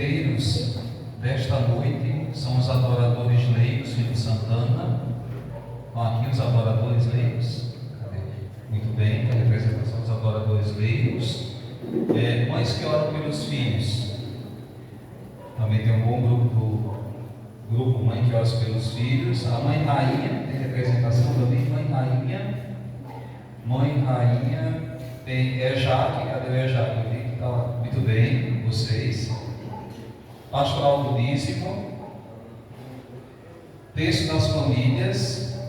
herdeiros desta noite são os adoradores leigos, filho de Santana. Estão aqui os adoradores leigos. Cadê? Muito bem, a representação dos adoradores leigos. Mães que oram pelos filhos. Também tem um bom grupo Mãe que ora pelos filhos. A Mãe Rainha tem representação também. Mãe Rainha tem Jaque. Cadê o Jaque? Eu vi que está lá. Muito bem, vocês. Pastoral do Dízimo. Texto das famílias.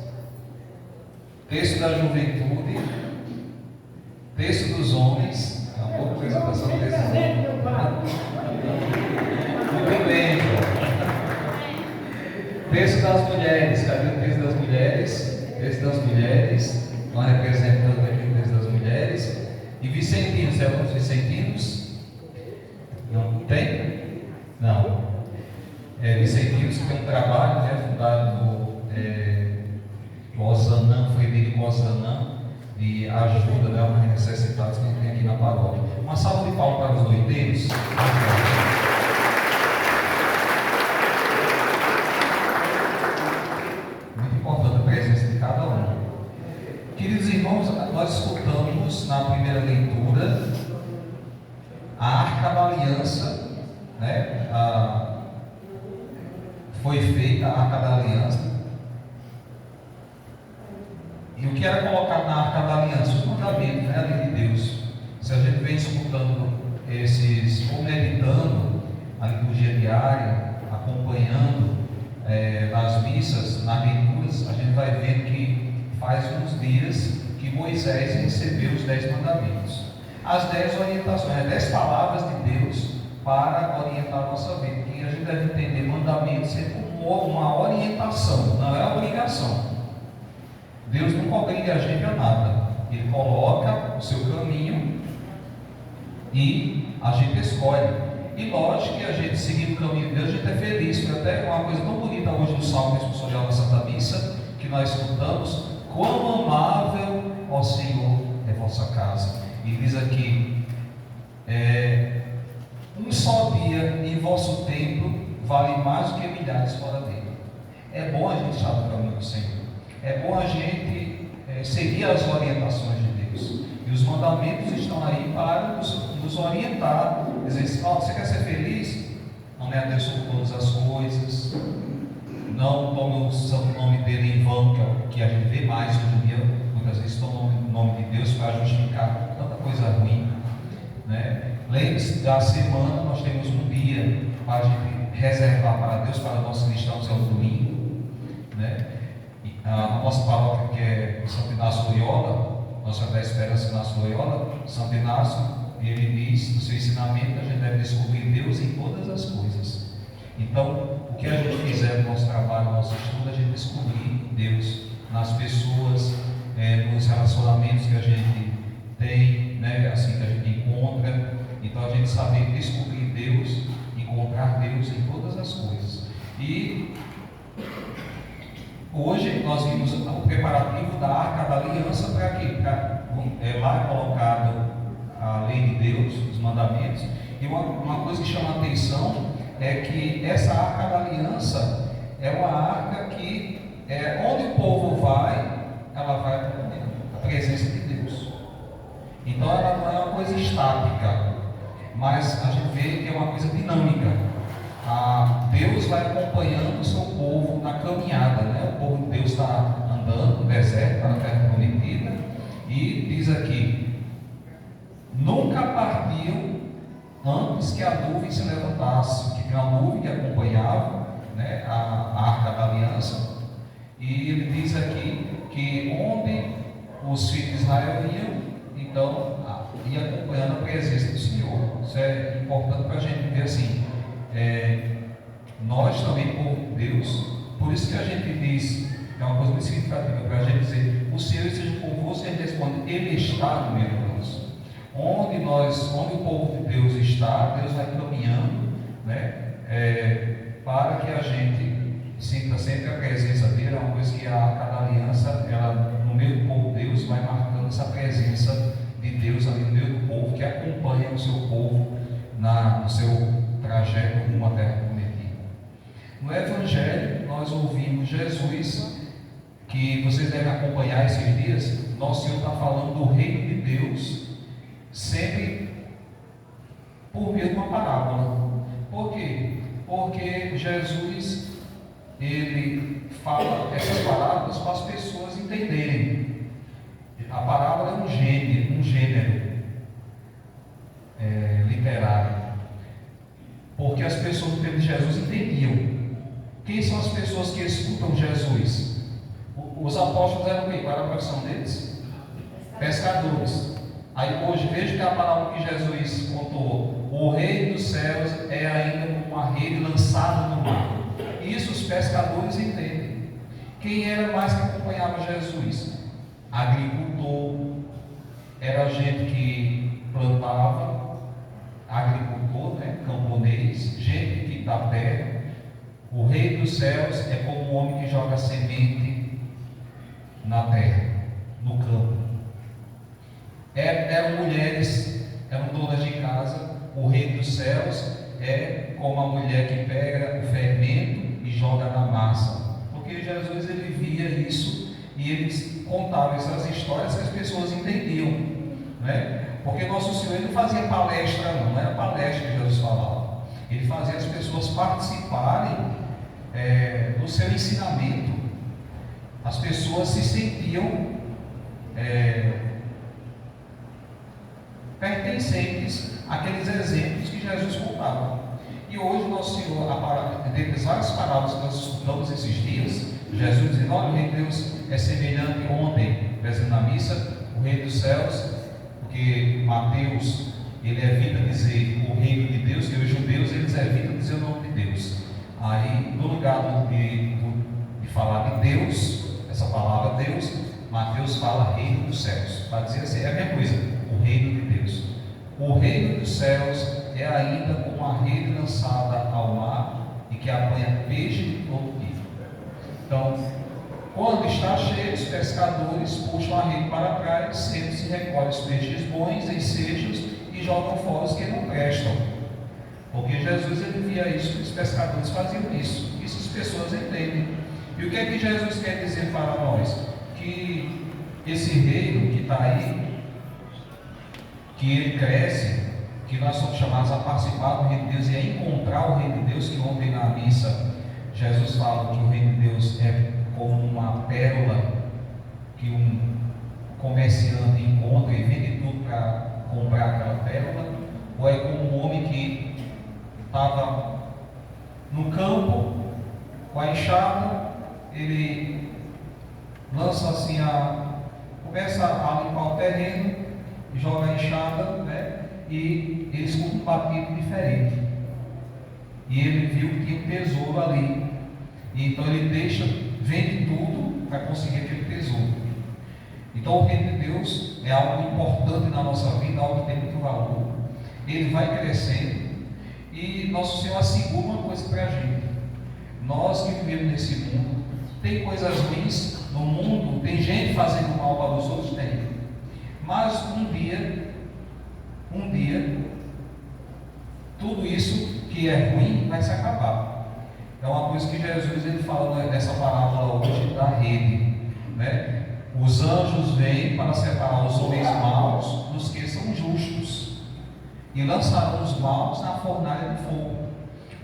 Texto da juventude. Texto dos homens. É uma boa apresentação do texto dos homens. Muito bem, João. Texto das mulheres. Cadê o texto das mulheres? Texto das mulheres. Nós representando aqui o texto das mulheres. E vicentinos. Tem alguns vicentinos? Não tem? Não. Vicentinos que tem um trabalho, né, fundado no Osanã, Frederico Osanã, de ajuda, né, aos necessitados que a gente tem aqui na paróquia. Uma salva de palmas para os noiteiros. Muito importante a presença de cada um. Queridos irmãos, nós escutamos na primeira leitura a Arca da Aliança, né? Foi feita a Arca da Aliança. E o que era colocado na Arca da Aliança? Os mandamentos, né? A lei de Deus. Se a gente vem escutando ou meditando a liturgia diária, acompanhando nas missas, nas leituras, a gente vai vendo que faz uns dias que Moisés recebeu os 10 mandamentos. As 10 orientações, as 10 palavras de Deus para orientar a nossa vida. Que a gente deve entender mandamentos sempre como uma orientação, não é obrigação. Deus nunca obriga a gente a nada. Ele coloca o seu caminho e a gente escolhe. E lógico que a gente seguindo o caminho de Deus, a gente é feliz. Foi até uma coisa tão bonita hoje no Salmo responsorial da Santa Missa, que nós escutamos: quão amável, ó Senhor, é vossa casa. E diz aqui: um só dia em vosso templo vale mais do que milhares fora dele. É bom a gente estar no caminho do Senhor. É bom a gente seguir as orientações de Deus. E os mandamentos estão aí para nos orientar. Dizer assim: você quer ser feliz? Não é a Deus sobre todas as coisas. Não tome o santo nome dele em vão, que é o que a gente vê mais hoje em dia. Muitas vezes toma o nome de Deus para justificar tanta coisa ruim, né? Lembre-se, da semana nós temos um dia para a gente reservar para Deus, para nossos cristãos, que é o domingo, né? A nossa paróquia, que é Santo Inácio Loyola, Nossa da Esperança Inácio Loyola, Santo Inácio, ele diz no seu ensinamento que a gente deve descobrir Deus em todas as coisas. Então, o que a gente fizer no nosso trabalho, no nosso estudo, a gente descobrir Deus nas pessoas, nos relacionamentos que a gente tem, né, assim que a gente encontra. Então, a gente saber descobrir Deus, encontrar Deus em todas as coisas. E hoje nós vimos o preparativo da Arca da Aliança para quê? Lá é colocado a lei de Deus, os mandamentos. E uma coisa que chama a atenção é que essa Arca da Aliança é uma arca que, onde o povo vai, ela vai para a presença de Deus. Então ela não é uma coisa estática, mas a gente vê que é uma coisa dinâmica. Deus vai acompanhando o seu povo na caminhada, né? O povo de Deus está andando no deserto, para a terra prometida, e diz aqui: nunca partiu antes que a nuvem se levantasse, que tinha uma nuvem que acompanhava, né, a Arca da Aliança. E ele diz aqui que onde os filhos de Israel iam, então ia acompanhando a presença do Senhor. Isso é importante para a gente ver assim. Nós também, povo de Deus, por isso que a gente diz, é uma coisa muito significativa para a gente dizer: o Senhor esteja convosco. Ele responde: Ele está no meio de nós. Onde o povo de Deus está, Deus vai caminhando, né, para que a gente sinta sempre a presença dele. É uma coisa que a Arca da Aliança, ela, no meio do povo de Deus, vai marcando essa presença de Deus ali no meio do povo, que acompanha o seu povo no seu trajeto No Evangelho, nós ouvimos Jesus, que vocês devem acompanhar esses dias. Nosso Senhor está falando do reino de Deus, sempre por meio de uma parábola. Por quê? Porque Jesus, ele fala essas parábolas para as pessoas entenderem. A parábola é um gênero literário, porque as pessoas do tempo de Jesus entendiam. Quem são as pessoas que escutam Jesus? Os apóstolos eram o quê? Qual era a profissão deles? Pescadores. Aí hoje, veja que a parábola que Jesus contou: o reino dos céus é ainda como uma rede lançada no mar. Isso os pescadores entendem. Quem era mais que acompanhava Jesus? Agricultor, era gente que plantava, agricultor, camponês, gente que da terra. O reino dos céus é como um homem que joga semente na terra, no campo. Eram mulheres, eram donas de casa. O reino dos céus é como a mulher que pega o fermento e joga na massa. Porque Jesus, ele via isso e eles contavam essas histórias que as pessoas entendiam, né? Porque nosso Senhor, ele não fazia palestra, não era palestra que Jesus falava. Ele fazia as pessoas participarem do seu ensinamento. As pessoas se sentiam pertencentes àqueles exemplos que Jesus contava. E hoje nosso Senhor, dentre as várias parábolas que nós estudamos esses dias, Jesus dizendo: olha, o reino de Deus é semelhante ontem, prezando na missa, o reino dos céus, porque Mateus, ele evita dizer o reino de Deus, que os judeus, eles evitam dizer o nome de Deus. Aí, no lugar de falar de Deus, essa palavra Deus, Mateus fala reino dos céus, para dizer assim, é a mesma coisa, o reino de Deus. O reino dos céus é ainda como uma rede lançada ao mar e que apanha peixe de todo tipo. Então, quando está cheio, os pescadores puxam a rede para trás, sempre se recolhem os peixes bons em seixos e jogam fora os que não prestam. Porque Jesus, ele via isso, os pescadores faziam isso. Isso as pessoas entendem. E o que é que Jesus quer dizer para nós? Que esse reino que está aí, que ele cresce, que nós somos chamados a participar do reino de Deus e a encontrar o reino de Deus, que ontem na missa Jesus fala que o reino de Deus é como uma pérola que um comerciante encontra e vende tudo para comprar aquela pérola, ou é como um homem que estava no campo com a enxada, ele lança assim começa a limpar o terreno, joga a enxada, e ele escuta um batido diferente. E ele viu que tinha um tesouro ali. E então ele vende tudo para conseguir aquele tesouro. Então o reino de Deus é algo importante na nossa vida, algo que tem muito valor. Ele vai crescendo e nosso Senhor assegura uma coisa para a gente. Nós que vivemos nesse mundo, tem coisas ruins no mundo, tem gente fazendo mal para os outros, tem. Mas um dia, tudo isso que é ruim vai se acabar. É uma coisa que Jesus, ele fala nessa parábola hoje da rede, Os anjos vêm para separar os homens maus dos que são justos e lançarão os maus na fornalha de fogo.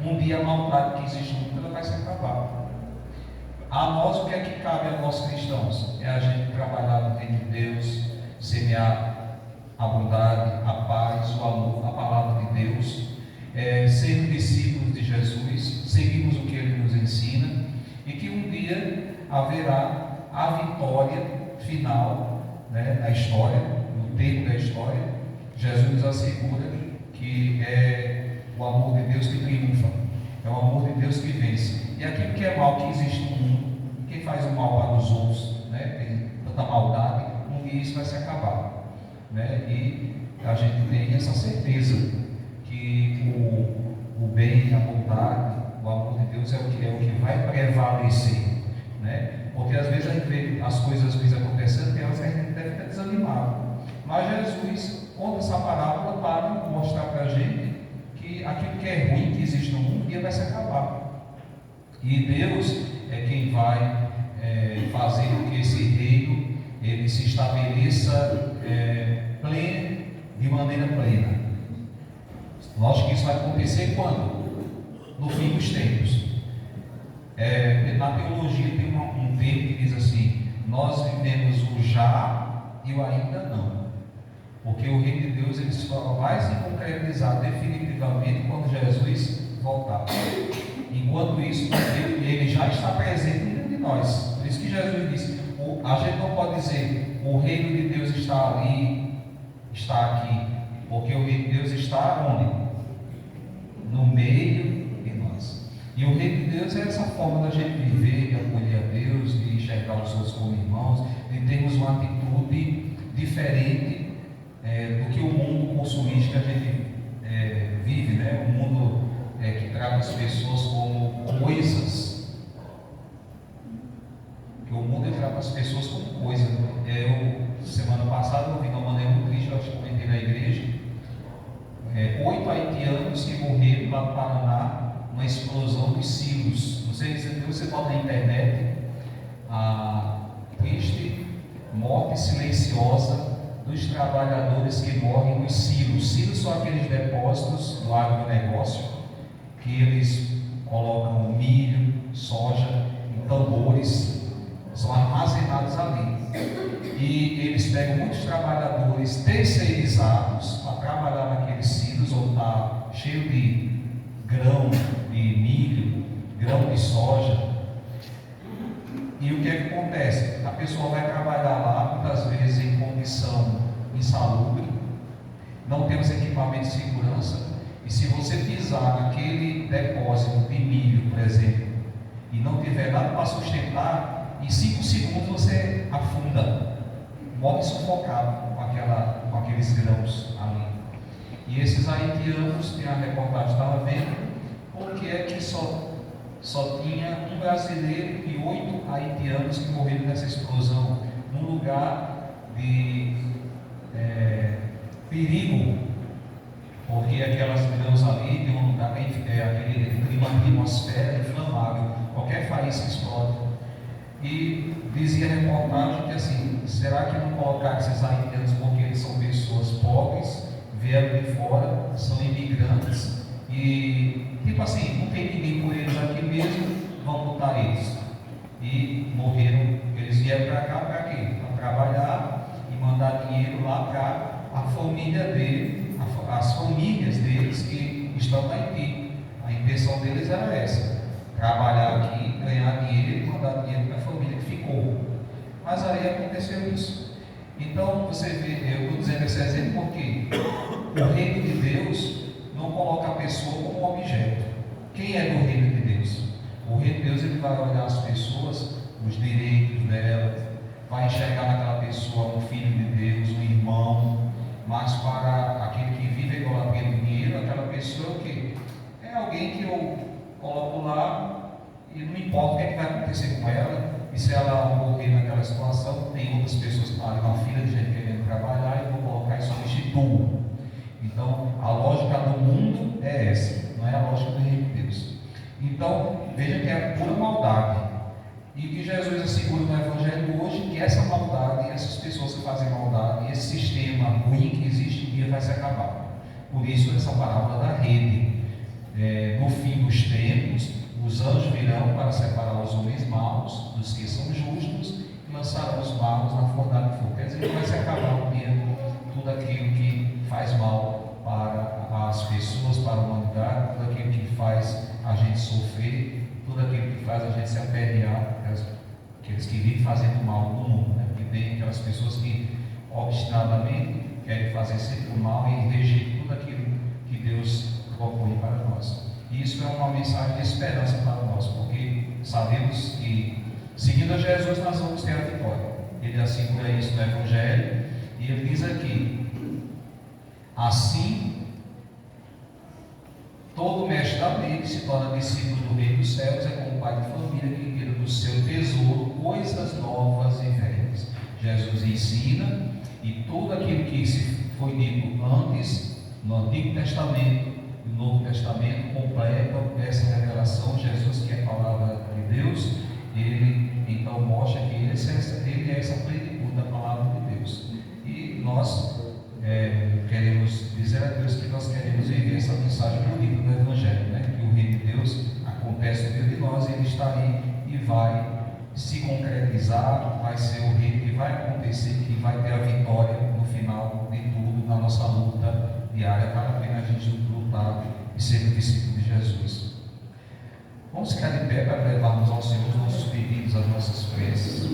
Um dia a maldade que existe no mundo vai se acabar. A nós, o que é que cabe a nós cristãos? É a gente trabalhar no reino de Deus, semear a bondade, a paz, o amor, a palavra de Deus, ser discípulos de Jesus, seguirmos o que Ele nos ensina, e que um dia haverá a vitória final, da história, no tempo da história. Jesus nos assegura que é o amor de Deus que triunfa, é o amor de Deus que vence. E aquilo que é mal que existe no mundo, quem faz o mal para os outros, tem tanta maldade, um dia isso vai se acabar. E a gente tem essa certeza que o bem, a bondade, o amor de Deus é o que vai prevalecer, porque às vezes a gente vê as coisas ruins acontecendo e elas a gente deve estar desanimado, mas Jesus conta essa parábola para mostrar para a gente que aquilo que é ruim que existe no mundo um dia vai se acabar. E Deus é quem vai fazer com que esse reino ele se estabeleça de maneira plena. Lógico que isso vai acontecer quando? No fim dos tempos. Na teologia tem um termo que diz assim: nós vivemos o já e o ainda não. Porque o reino de Deus ele só vai se concretizar definitivamente quando Jesus voltar. Enquanto isso, ele já está presente dentro de nós. Por isso que Jesus disse: a gente não pode dizer o reino de Deus está ali, está aqui, porque o reino de Deus está onde? No meio de nós. E o reino de Deus é essa forma da gente viver, de acolher a Deus, de enxergar os outros como irmãos, de termos uma atitude diferente do que o mundo consumista que a gente vive, né? O mundo que trata as pessoas como coisas. Porque o mundo trata as pessoas como coisa. Semana passada eu vi de uma maneira muito triste, eu acho que comentei na igreja, 8 haitianos que morreram lá no Paraná, uma explosão dos silos. Não sei se você bota na internet a triste morte silenciosa dos trabalhadores que morrem nos silos. Silos são aqueles depósitos do agronegócio que eles colocam milho, soja em tambores, são armazenados ali. E eles pegam muitos trabalhadores terceirizados para trabalhar naqueles silos, onde está cheio de grão de milho, grão de soja. E o que é que acontece? A pessoa vai trabalhar lá, muitas vezes em condição insalubre, não temos equipamento de segurança, e se você pisar naquele depósito de milho, por exemplo, e não tiver nada para sustentar, em 5 segundos você afunda, morre sufocado com aqueles grãos ali. E esses haitianos, tem a reportagem estava vendo, porque é que só tinha um brasileiro e 8 haitianos que morreram nessa explosão, num lugar de perigo, porque aquelas grãos ali tem um lugar aquele clima de atmosfera inflamável, qualquer faísca explode. E dizia a reportagem que assim, será que não colocar esses haitianos porque eles são pessoas pobres, vieram de fora, são imigrantes e tipo assim, não tem ninguém por eles aqui mesmo, vão botar eles. E morreram, eles vieram para cá para quê? Para trabalhar e mandar dinheiro lá para a família dele, as famílias deles que estão na Haiti. A intenção deles era essa: trabalhar aqui, ganhar dinheiro e mandar dinheiro para a família que ficou. Mas aí aconteceu isso. Então você vê, eu estou dizendo esse exemplo porque o reino de Deus não coloca a pessoa como objeto. Quem é do reino de Deus? O reino de Deus ele vai olhar as pessoas, os direitos delas, vai enxergar naquela pessoa um filho de Deus, um irmão. Mas para aquele que vive a idolatria do dinheiro, aquela pessoa que é alguém que eu coloco lá e não importa o que vai acontecer com ela, e se ela morrer naquela situação, tem outras pessoas que estão uma fila de gente querendo trabalhar e vou colocar e substituo. Então a lógica do mundo é essa, não é a lógica do reino de Deus. Então veja que é pura maldade. E que Jesus assegura no Evangelho hoje que essa maldade, essas pessoas que fazem maldade, esse sistema ruim que existe um dia vai se acabar. Por isso essa parábola da rede. No fim dos tempos, os anjos virão para separar os homens maus dos que são justos e lançarão os maus na fornalha de fogo. Quer dizer que vai se acabar um dia tudo aquilo que faz mal para as pessoas, para a humanidade, tudo aquilo que faz a gente sofrer, tudo aquilo que faz a gente se aperrear, aqueles que vivem fazendo mal no mundo, né? Porque tem aquelas pessoas que obstinadamente querem fazer sempre o mal e rejeitam tudo aquilo que Deus propõe para nós. E isso é uma mensagem de esperança para nós, porque sabemos que seguindo a Jesus nós vamos ter a vitória. Ele assegura isso no Evangelho e ele diz aqui: assim todo mestre da lei que se torna discípulo do Reino dos Céus é como pai de família que tira do seu tesouro coisas novas e velhas. Jesus ensina, e tudo aquilo que foi dito antes, no Antigo Testamento e no Novo Testamento, completa essa revelação. Jesus, que é a palavra está aí e vai se concretizar, vai ser o reino que vai acontecer, que vai ter a vitória no final de tudo, na nossa luta diária. Vale a pena a gente lutar e ser discípulo de Jesus. Vamos ficar de pé para levarmos ao Senhor os nossos pedidos, as nossas preces.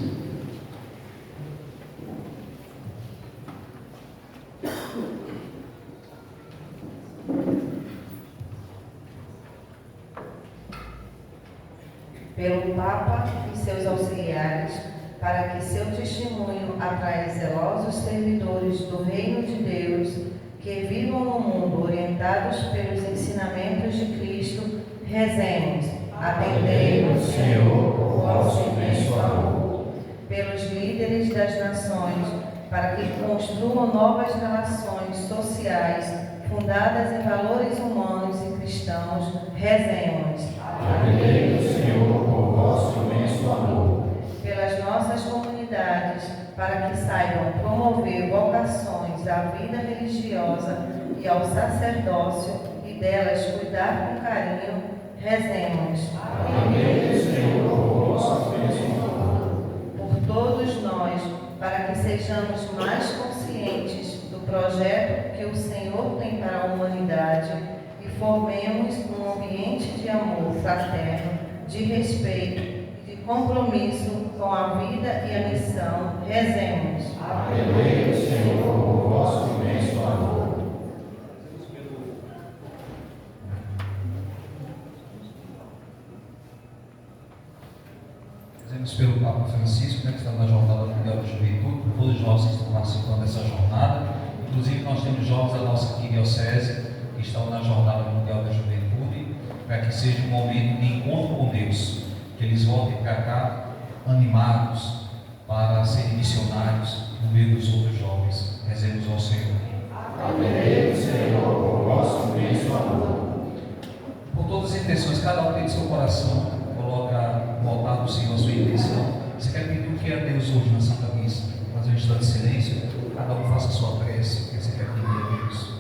Pelo Papa e seus auxiliares, para que seu testemunho atraia zelosos servidores do Reino de Deus, que vivam no mundo orientados pelos ensinamentos de Cristo, rezemos. Atendei-nos, Senhor, por vosso imenso amor. Pelos líderes das nações, para que construam novas relações sociais fundadas em valores humanos e cristãos, rezemos. Atendei-nos, Senhor, por vosso imenso amor. Pelas nossas comunidades, para que saibam promover vocações à vida religiosa e ao sacerdócio e delas cuidar com carinho, rezemos. Atendei-nos, Senhor, por vosso imenso amor. Por todos nós, para que sejamos mais conscientes do projeto que o Senhor tem para a humanidade e formemos um ambiente de amor fraterno, de respeito e de compromisso com a vida e a missão, rezemos. Atendei-nos, Senhor, por vosso imenso amor. Rezemos pelo Papa Francisco, que está na Jornada Mundial da Juventude, por todos nós que estão participando dessa jornada. Inclusive, nós temos jovens da nossa diocese que estão na Jornada Mundial da Juventude, para que seja um momento de encontro com Deus, que eles voltem para cá animados para serem missionários no meio dos outros jovens. Rezemos ao Senhor. Atendei-nos, Senhor, por vosso imenso amor. Por todas as intenções, cada um tem seu coração, coloca no altar do Senhor a sua intenção. Você quer pedir o que é a Deus hoje na Santa Missa? Fazer um instante de silêncio, cada um faça a sua prece, o que você quer pedir a Deus.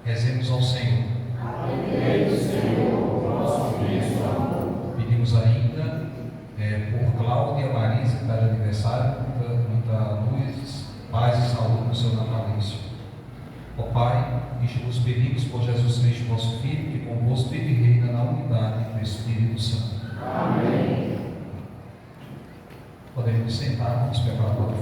Rezemos ao Senhor. Atendei-nos, Senhor, por vosso imenso amor. Pedimos ainda por Cláudia Marisa, que está de aniversário, muita luz, paz e saúde no seu natalício. Ó Pai, enche-nos pedimos por Jesus Cristo, vosso Filho, que convosco vive e reina na unidade do Espírito Santo. Amém. Podemos sentar, vamos preparar para o